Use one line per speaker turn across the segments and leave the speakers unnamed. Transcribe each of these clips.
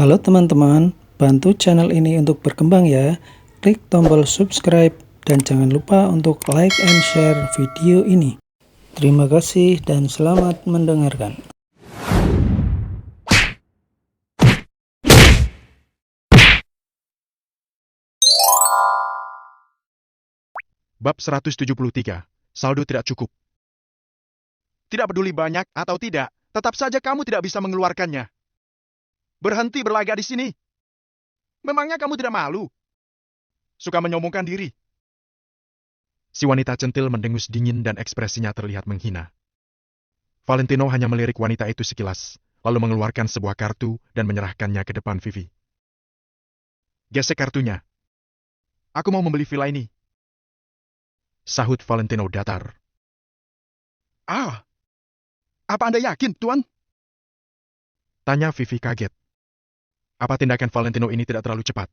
Halo teman-teman, bantu channel ini untuk berkembang ya. Klik tombol subscribe dan jangan lupa untuk like and share video ini. Terima kasih dan selamat mendengarkan.
Bab 173. Saldo tidak cukup. Tidak peduli banyak atau tidak, tetap saja kamu tidak bisa mengeluarkannya. Berhenti berlagak di sini. Memangnya kamu tidak malu? Suka menyombongkan diri. Si wanita centil mendengus dingin dan ekspresinya terlihat menghina. Valentino hanya melirik wanita itu sekilas, lalu mengeluarkan sebuah kartu dan menyerahkannya ke depan Vivi. Gesek kartunya. Aku mau membeli villa ini. Sahut Valentino datar. Ah, apa Anda yakin, Tuan? Tanya Vivi kaget. Apa tindakan Valentino ini tidak terlalu cepat?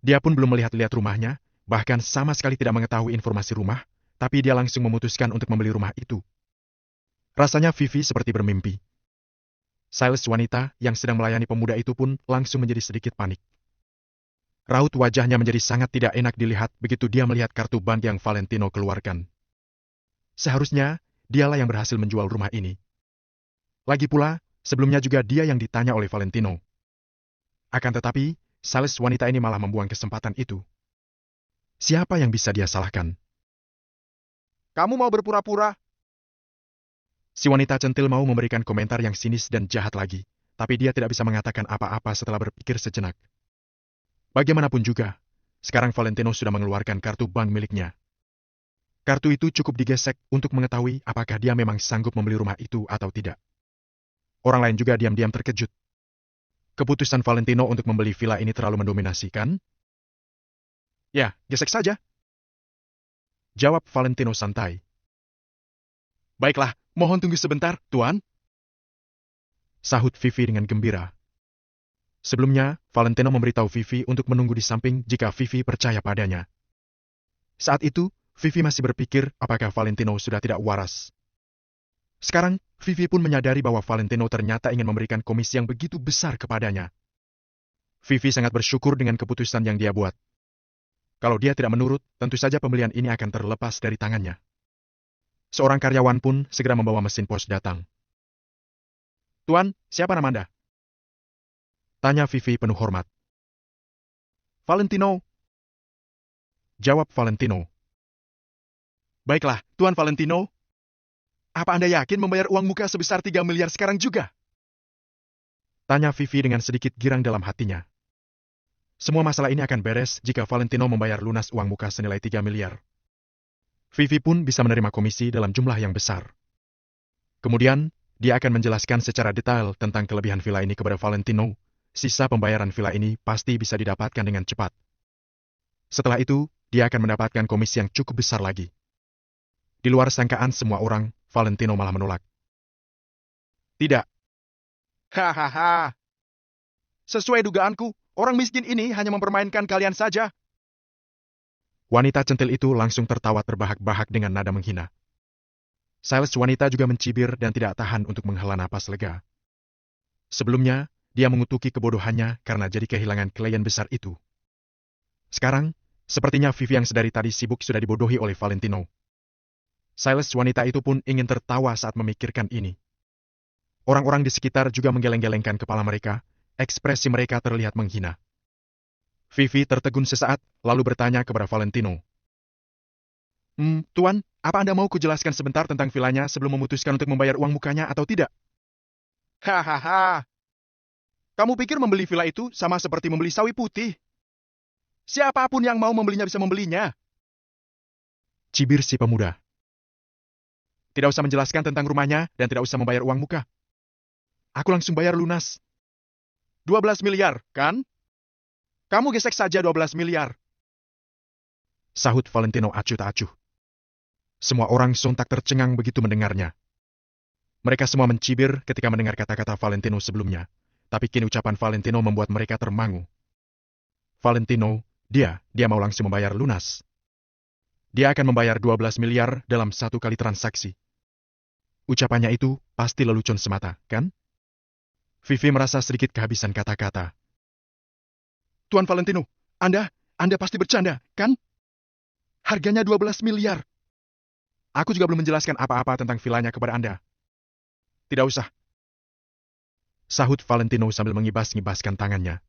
Dia pun belum melihat-lihat rumahnya, bahkan sama sekali tidak mengetahui informasi rumah, tapi dia langsung memutuskan untuk membeli rumah itu. Rasanya Vivi seperti bermimpi. Sales wanita yang sedang melayani pemuda itu pun langsung menjadi sedikit panik. Raut wajahnya menjadi sangat tidak enak dilihat begitu dia melihat kartu bank yang Valentino keluarkan. Seharusnya, dialah yang berhasil menjual rumah ini. Lagi pula, sebelumnya juga dia yang ditanya oleh Valentino. Akan tetapi, sales wanita ini malah membuang kesempatan itu. Siapa yang bisa dia salahkan? Kamu mau berpura-pura? Si wanita centil mau memberikan komentar yang sinis dan jahat lagi, tapi dia tidak bisa mengatakan apa-apa setelah berpikir sejenak. Bagaimanapun juga, sekarang Valentino sudah mengeluarkan kartu bank miliknya. Kartu itu cukup digesek untuk mengetahui apakah dia memang sanggup membeli rumah itu atau tidak. Orang lain juga diam-diam terkejut. Keputusan Valentino untuk membeli villa ini terlalu mendominasi, kan? Ya, gesek saja. Jawab Valentino santai. Baiklah, mohon tunggu sebentar, Tuan. Sahut Vivi dengan gembira. Sebelumnya, Valentino memberitahu Vivi untuk menunggu di samping jika Vivi percaya padanya. Saat itu, Vivi masih berpikir apakah Valentino sudah tidak waras. Sekarang, Vivi pun menyadari bahwa Valentino ternyata ingin memberikan komisi yang begitu besar kepadanya. Vivi sangat bersyukur dengan keputusan yang dia buat. Kalau dia tidak menurut, tentu saja pembelian ini akan terlepas dari tangannya. Seorang karyawan pun segera membawa mesin pos datang. Tuan, siapa nama Anda? Tanya Vivi penuh hormat. Valentino. Jawab Valentino. Baiklah, Tuan Valentino. Apa Anda yakin membayar uang muka sebesar 3 miliar sekarang juga? Tanya Vivi dengan sedikit girang dalam hatinya. Semua masalah ini akan beres jika Valentino membayar lunas uang muka senilai 3 miliar. Vivi pun bisa menerima komisi dalam jumlah yang besar. Kemudian, dia akan menjelaskan secara detail tentang kelebihan villa ini kepada Valentino. Sisa pembayaran villa ini pasti bisa didapatkan dengan cepat. Setelah itu, dia akan mendapatkan komisi yang cukup besar lagi. Di luar sangkaan semua orang, Valentino malah menolak. Tidak. Hahaha. Sesuai dugaanku, orang miskin ini hanya mempermainkan kalian saja. Wanita centil itu langsung tertawa terbahak-bahak dengan nada menghina. Sales wanita juga mencibir dan tidak tahan untuk menghela napas lega. Sebelumnya, dia mengutuki kebodohannya karena jadi kehilangan klien besar itu. Sekarang, sepertinya Vivi yang sedari tadi sibuk sudah dibodohi oleh Valentino. Sales wanita itu pun ingin tertawa saat memikirkan ini. Orang-orang di sekitar juga menggeleng-gelengkan kepala mereka, ekspresi mereka terlihat menghina. Vivi tertegun sesaat, lalu bertanya kepada Valentino. Tuan, apa Anda mau kujelaskan sebentar tentang villanya sebelum memutuskan untuk membayar uang mukanya atau tidak? Hahaha. Kamu pikir membeli villa itu sama seperti membeli sawi putih? Siapapun yang mau membelinya bisa membelinya. Cibir si pemuda. Tidak usah menjelaskan tentang rumahnya dan tidak usah membayar uang muka. Aku langsung bayar lunas. 12 miliar, kan? Kamu gesek saja 12 miliar. Sahut Valentino acuh tak acuh. Semua orang sontak tercengang begitu mendengarnya. Mereka semua mencibir ketika mendengar kata-kata Valentino sebelumnya. Tapi kini ucapan Valentino membuat mereka termangu. Valentino, dia mau langsung membayar lunas. Dia akan membayar 12 miliar dalam satu kali transaksi. Ucapannya itu pasti lelucon semata, kan? Vivi merasa sedikit kehabisan kata-kata. Tuan Valentino, Anda pasti bercanda, kan? Harganya 12 miliar. Aku juga belum menjelaskan apa-apa tentang vilanya kepada Anda. Tidak usah, sahut Valentino sambil mengibas-ngibaskan tangannya.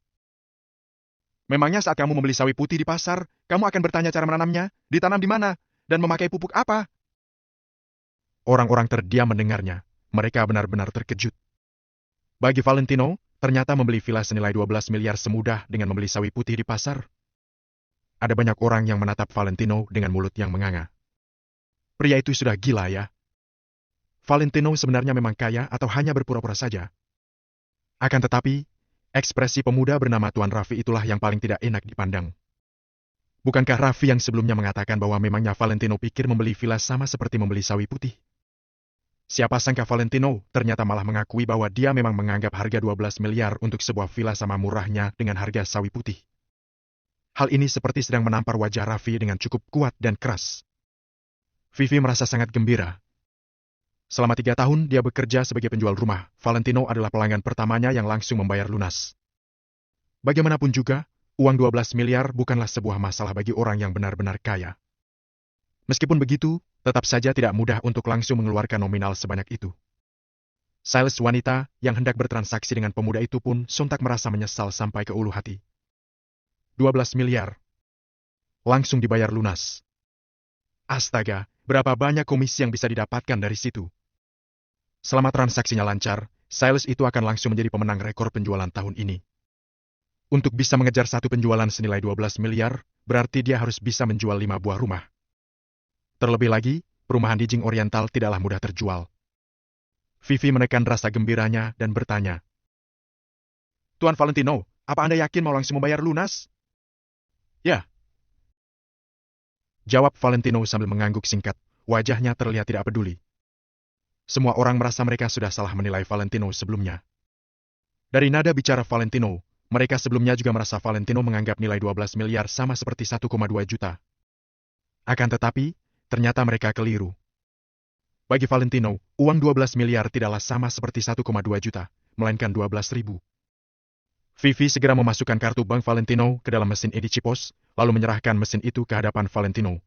Memangnya saat kamu membeli sawi putih di pasar, kamu akan bertanya cara menanamnya, ditanam di mana, dan memakai pupuk apa? Orang-orang terdiam mendengarnya. Mereka benar-benar terkejut. Bagi Valentino, ternyata membeli villa senilai 12 miliar semudah dengan membeli sawi putih di pasar. Ada banyak orang yang menatap Valentino dengan mulut yang menganga. Pria itu sudah gila ya. Valentino sebenarnya memang kaya atau hanya berpura-pura saja. Akan tetapi, ekspresi pemuda bernama Tuan Raffi itulah yang paling tidak enak dipandang. Bukankah Raffi yang sebelumnya mengatakan bahwa memangnya Valentino pikir membeli villa sama seperti membeli sawi putih? Siapa sangka Valentino ternyata malah mengakui bahwa dia memang menganggap harga 12 miliar untuk sebuah villa sama murahnya dengan harga sawi putih. Hal ini seperti sedang menampar wajah Raffi dengan cukup kuat dan keras. Vivi merasa sangat gembira. Selama 3 tahun dia bekerja sebagai penjual rumah, Valentino adalah pelanggan pertamanya yang langsung membayar lunas. Bagaimanapun juga, uang 12 miliar bukanlah sebuah masalah bagi orang yang benar-benar kaya. Meskipun begitu, tetap saja tidak mudah untuk langsung mengeluarkan nominal sebanyak itu. Sales wanita yang hendak bertransaksi dengan pemuda itu pun sontak merasa menyesal sampai ke ulu hati. 12 miliar. Langsung dibayar lunas. Astaga, berapa banyak komisi yang bisa didapatkan dari situ? Selama transaksinya lancar, sales itu akan langsung menjadi pemenang rekor penjualan tahun ini. Untuk bisa mengejar satu penjualan senilai 12 miliar, berarti dia harus bisa menjual 5 buah rumah. Terlebih lagi, perumahan di Jing Oriental tidaklah mudah terjual. Vivi menekan rasa gembiranya dan bertanya. Tuan Valentino, apa Anda yakin mau langsung membayar lunas? Ya. Jawab Valentino sambil mengangguk singkat, wajahnya terlihat tidak peduli. Semua orang merasa mereka sudah salah menilai Valentino sebelumnya. Dari nada bicara Valentino, mereka sebelumnya juga merasa Valentino menganggap nilai 12 miliar sama seperti 1,2 juta. Akan tetapi, ternyata mereka keliru. Bagi Valentino, uang 12 miliar tidaklah sama seperti 1,2 juta, melainkan 12.000. Vivi segera memasukkan kartu bank Valentino ke dalam mesin edisi pos, lalu menyerahkan mesin itu ke hadapan Valentino.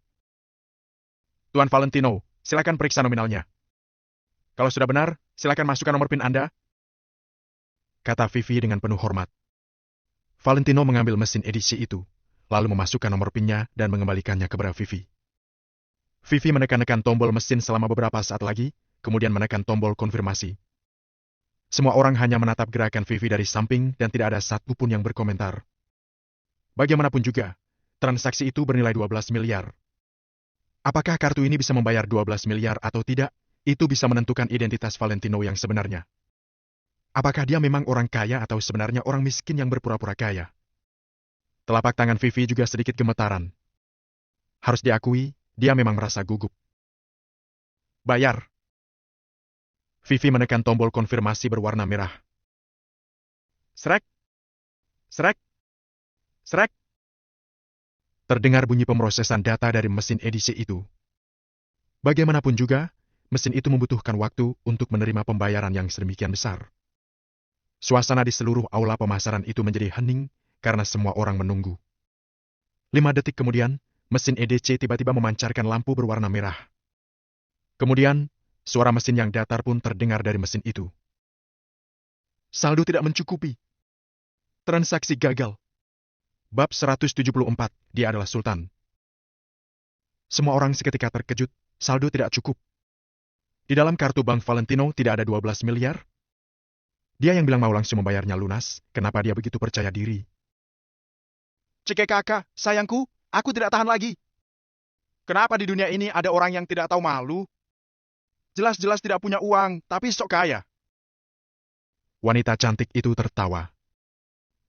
Tuan Valentino, silakan periksa nominalnya. Kalau sudah benar, silakan masukkan nomor PIN Anda, kata Vivi dengan penuh hormat. Valentino mengambil mesin edisi itu, lalu memasukkan nomor PIN-nya dan mengembalikannya kepada Vivi. Vivi menekan-nekan tombol mesin selama beberapa saat lagi, kemudian menekan tombol konfirmasi. Semua orang hanya menatap gerakan Vivi dari samping dan tidak ada satu pun yang berkomentar. Bagaimanapun juga, transaksi itu bernilai 12 miliar. Apakah kartu ini bisa membayar 12 miliar atau tidak? Itu bisa menentukan identitas Valentino yang sebenarnya. Apakah dia memang orang kaya atau sebenarnya orang miskin yang berpura-pura kaya? Telapak tangan Vivi juga sedikit gemetaran. Harus diakui, dia memang merasa gugup. Bayar. Vivi menekan tombol konfirmasi berwarna merah. Srek. Srek. Srek. Terdengar bunyi pemrosesan data dari mesin edisi itu. Bagaimanapun juga, mesin itu membutuhkan waktu untuk menerima pembayaran yang sedemikian besar. Suasana di seluruh aula pemasaran itu menjadi hening karena semua orang menunggu. 5 detik kemudian, mesin EDC tiba-tiba memancarkan lampu berwarna merah. Kemudian, suara mesin yang datar pun terdengar dari mesin itu. Saldo tidak mencukupi. Transaksi gagal. Bab 174, dia adalah Sultan. Semua orang seketika terkejut, saldo tidak cukup. Di dalam kartu bank Valentino tidak ada 12 miliar. Dia yang bilang mau langsung membayarnya lunas, kenapa dia begitu percaya diri? Cekek kakak, sayangku, aku tidak tahan lagi. Kenapa di dunia ini ada orang yang tidak tahu malu? Jelas-jelas tidak punya uang, tapi sok kaya. Wanita cantik itu tertawa.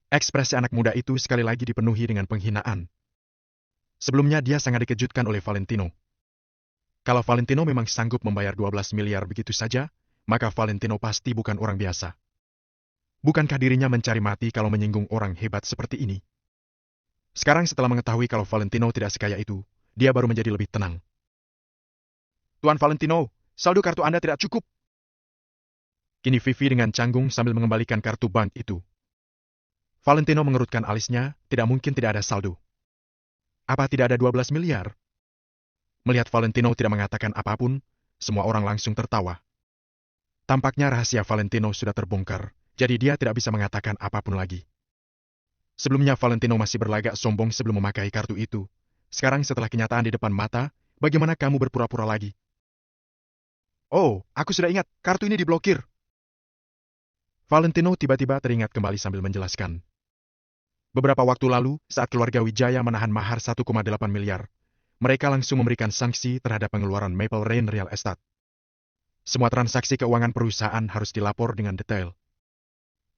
Ekspresi anak muda itu sekali lagi dipenuhi dengan penghinaan. Sebelumnya dia sangat dikejutkan oleh Valentino. Kalau Valentino memang sanggup membayar 12 miliar begitu saja, maka Valentino pasti bukan orang biasa. Bukankah dirinya mencari mati kalau menyinggung orang hebat seperti ini? Sekarang setelah mengetahui kalau Valentino tidak sekaya itu, dia baru menjadi lebih tenang. Tuan Valentino, saldo kartu Anda tidak cukup. Kini Vivi dengan canggung sambil mengembalikan kartu bank itu. Valentino mengerutkan alisnya, tidak mungkin tidak ada saldo. Apa tidak ada 12 miliar? Melihat Valentino tidak mengatakan apapun, semua orang langsung tertawa. Tampaknya rahasia Valentino sudah terbongkar, jadi dia tidak bisa mengatakan apapun lagi. Sebelumnya Valentino masih berlagak sombong sebelum memakai kartu itu. Sekarang setelah kenyataan di depan mata, bagaimana kamu berpura-pura lagi? Oh, aku sudah ingat, kartu ini diblokir. Valentino tiba-tiba teringat kembali sambil menjelaskan. Beberapa waktu lalu, saat keluarga Wijaya menahan mahar 1,8 miliar, mereka langsung memberikan sanksi terhadap pengeluaran Maple Rain Real Estate. Semua transaksi keuangan perusahaan harus dilapor dengan detail.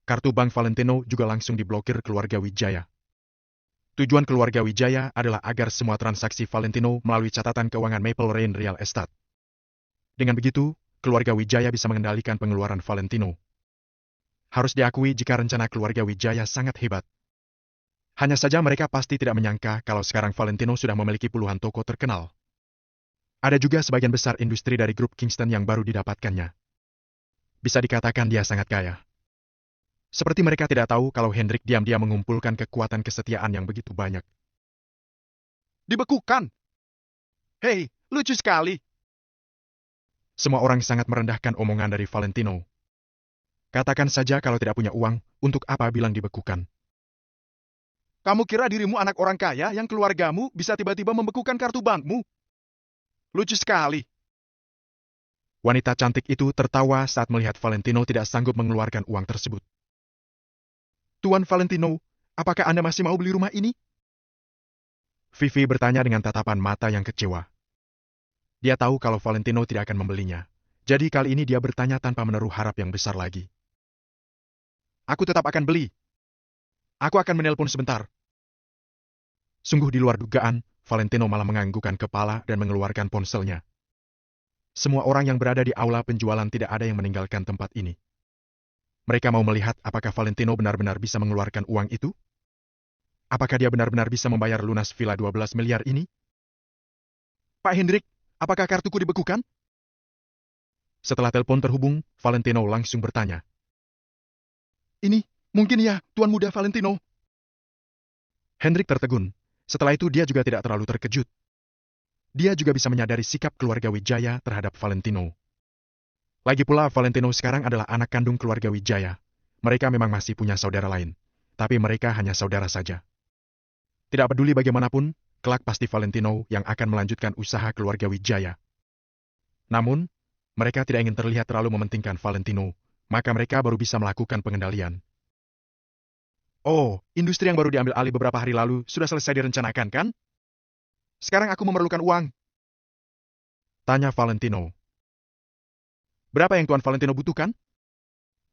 Kartu bank Valentino juga langsung diblokir keluarga Wijaya. Tujuan keluarga Wijaya adalah agar semua transaksi Valentino melalui catatan keuangan Maple Rain Real Estate. Dengan begitu, keluarga Wijaya bisa mengendalikan pengeluaran Valentino. Harus diakui jika rencana keluarga Wijaya sangat hebat. Hanya saja mereka pasti tidak menyangka kalau sekarang Valentino sudah memiliki puluhan toko terkenal. Ada juga sebagian besar industri dari grup Kingston yang baru didapatkannya. Bisa dikatakan dia sangat kaya. Seperti mereka tidak tahu kalau Hendrik diam-diam mengumpulkan kekuatan kesetiaan yang begitu banyak. Dibekukan? Hei, lucu sekali. Semua orang sangat merendahkan omongan dari Valentino. Katakan saja kalau tidak punya uang, untuk apa bilang dibekukan? Kamu kira dirimu anak orang kaya yang keluargamu bisa tiba-tiba membekukan kartu bankmu? Lucu sekali. Wanita cantik itu tertawa saat melihat Valentino tidak sanggup mengeluarkan uang tersebut. Tuan Valentino, apakah Anda masih mau beli rumah ini? Vivi bertanya dengan tatapan mata yang kecewa. Dia tahu kalau Valentino tidak akan membelinya. Jadi kali ini dia bertanya tanpa menaruh harap yang besar lagi. Aku tetap akan beli. Aku akan menelpon sebentar. Sungguh di luar dugaan, Valentino malah menganggukkan kepala dan mengeluarkan ponselnya. Semua orang yang berada di aula penjualan tidak ada yang meninggalkan tempat ini. Mereka mau melihat apakah Valentino benar-benar bisa mengeluarkan uang itu? Apakah dia benar-benar bisa membayar lunas villa 12 miliar ini? Pak Hendrik, apakah kartuku dibekukan? Setelah telepon terhubung, Valentino langsung bertanya. Ini, mungkin ya, Tuan Muda Valentino. Hendrik tertegun. Setelah itu dia juga tidak terlalu terkejut. Dia juga bisa menyadari sikap keluarga Wijaya terhadap Valentino. Lagi pula Valentino sekarang adalah anak kandung keluarga Wijaya. Mereka memang masih punya saudara lain. Tapi mereka hanya saudara saja. Tidak peduli bagaimanapun, kelak pasti Valentino yang akan melanjutkan usaha keluarga Wijaya. Namun, mereka tidak ingin terlihat terlalu mementingkan Valentino, maka mereka baru bisa melakukan pengendalian. Oh, industri yang baru diambil alih beberapa hari lalu sudah selesai direncanakan, kan? Sekarang aku memerlukan uang. Tanya Valentino. Berapa yang Tuan Valentino butuhkan?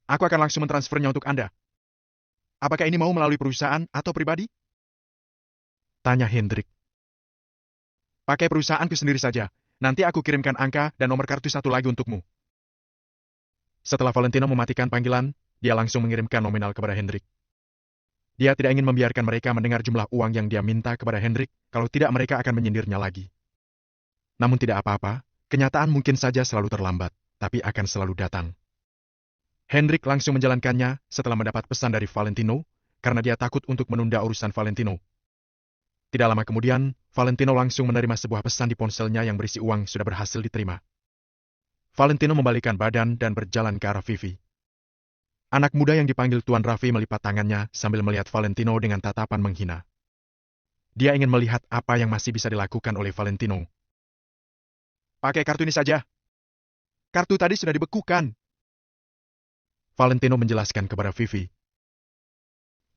Aku akan langsung mentransfernya untuk Anda. Apakah ini mau melalui perusahaan atau pribadi? Tanya Hendrik. Pakai perusahaanku sendiri saja. Nanti aku kirimkan angka dan nomor kartu satu lagi untukmu. Setelah Valentino mematikan panggilan, dia langsung mengirimkan nominal kepada Hendrik. Dia tidak ingin membiarkan mereka mendengar jumlah uang yang dia minta kepada Hendrik, kalau tidak mereka akan menyindirnya lagi. Namun tidak apa-apa, kenyataan mungkin saja selalu terlambat, tapi akan selalu datang. Hendrik langsung menjalankannya setelah mendapat pesan dari Valentino, karena dia takut untuk menunda urusan Valentino. Tidak lama kemudian, Valentino langsung menerima sebuah pesan di ponselnya yang berisi uang sudah berhasil diterima. Valentino membalikan badan dan berjalan ke arah Vivi. Anak muda yang dipanggil Tuan Raffi melipat tangannya sambil melihat Valentino dengan tatapan menghina. Dia ingin melihat apa yang masih bisa dilakukan oleh Valentino. Pakai kartu ini saja. Kartu tadi sudah dibekukan. Valentino menjelaskan kepada Vivi.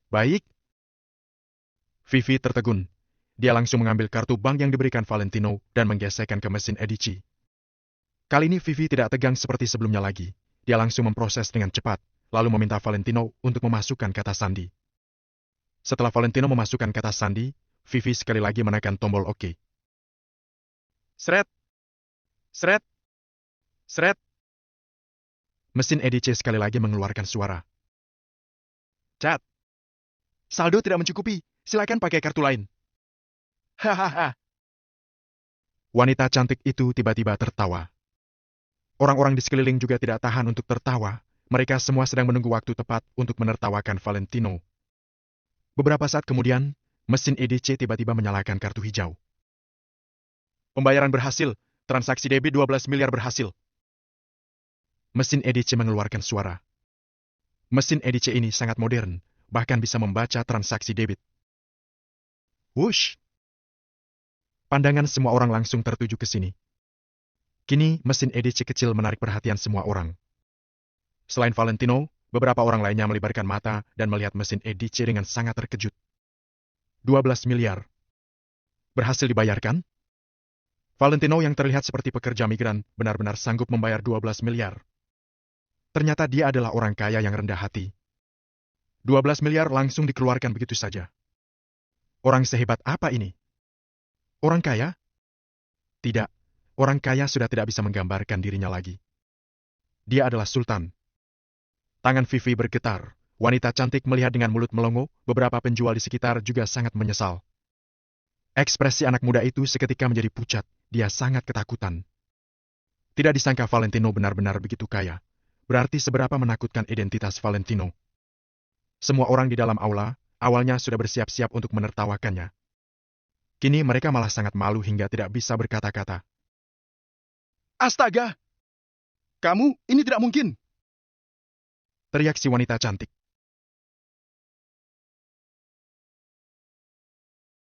Baik. Vivi tertegun. Dia langsung mengambil kartu bank yang diberikan Valentino dan menggesekkan ke mesin edisi. Kali ini Vivi tidak tegang seperti sebelumnya lagi. Dia langsung memproses dengan cepat, lalu meminta Valentino untuk memasukkan kata sandi. Setelah Valentino memasukkan kata sandi, Vivi sekali lagi menekan tombol OK. Sret! Sret! Sret! Mesin EDC sekali lagi mengeluarkan suara. Cat! Saldo tidak mencukupi, silakan pakai kartu lain. Hahaha. Wanita cantik itu tiba-tiba tertawa. Orang-orang di sekeliling juga tidak tahan untuk tertawa. mereka semua sedang menunggu waktu tepat untuk menertawakan Valentino. Beberapa saat kemudian, mesin EDC tiba-tiba menyalakan kartu hijau. Pembayaran berhasil, transaksi debit 12 miliar berhasil. Mesin EDC mengeluarkan suara. Mesin EDC ini sangat modern, bahkan bisa membaca transaksi debit. Wush! Pandangan semua orang langsung tertuju ke sini. Kini, mesin EDC kecil menarik perhatian semua orang. Selain Valentino, beberapa orang lainnya melebarkan mata dan melihat mesin EDC dengan sangat terkejut. 12 miliar. Berhasil dibayarkan? Valentino yang terlihat seperti pekerja migran benar-benar sanggup membayar 12 miliar. Ternyata dia adalah orang kaya yang rendah hati. 12 miliar langsung dikeluarkan begitu saja. Orang sehebat apa ini? Orang kaya? Tidak, orang kaya sudah tidak bisa menggambarkan dirinya lagi. Dia adalah Sultan. Tangan Vivi bergetar. Wanita cantik melihat dengan mulut melongo, beberapa penjual di sekitar juga sangat menyesal. Ekspresi anak muda itu seketika menjadi pucat, dia sangat ketakutan. Tidak disangka Valentino benar-benar begitu kaya. Berarti seberapa menakutkan identitas Valentino. Semua orang di dalam aula, awalnya sudah bersiap-siap untuk menertawakannya. Kini mereka malah sangat malu hingga tidak bisa berkata-kata. Astaga! Kamu, ini tidak mungkin! Teriak si wanita cantik.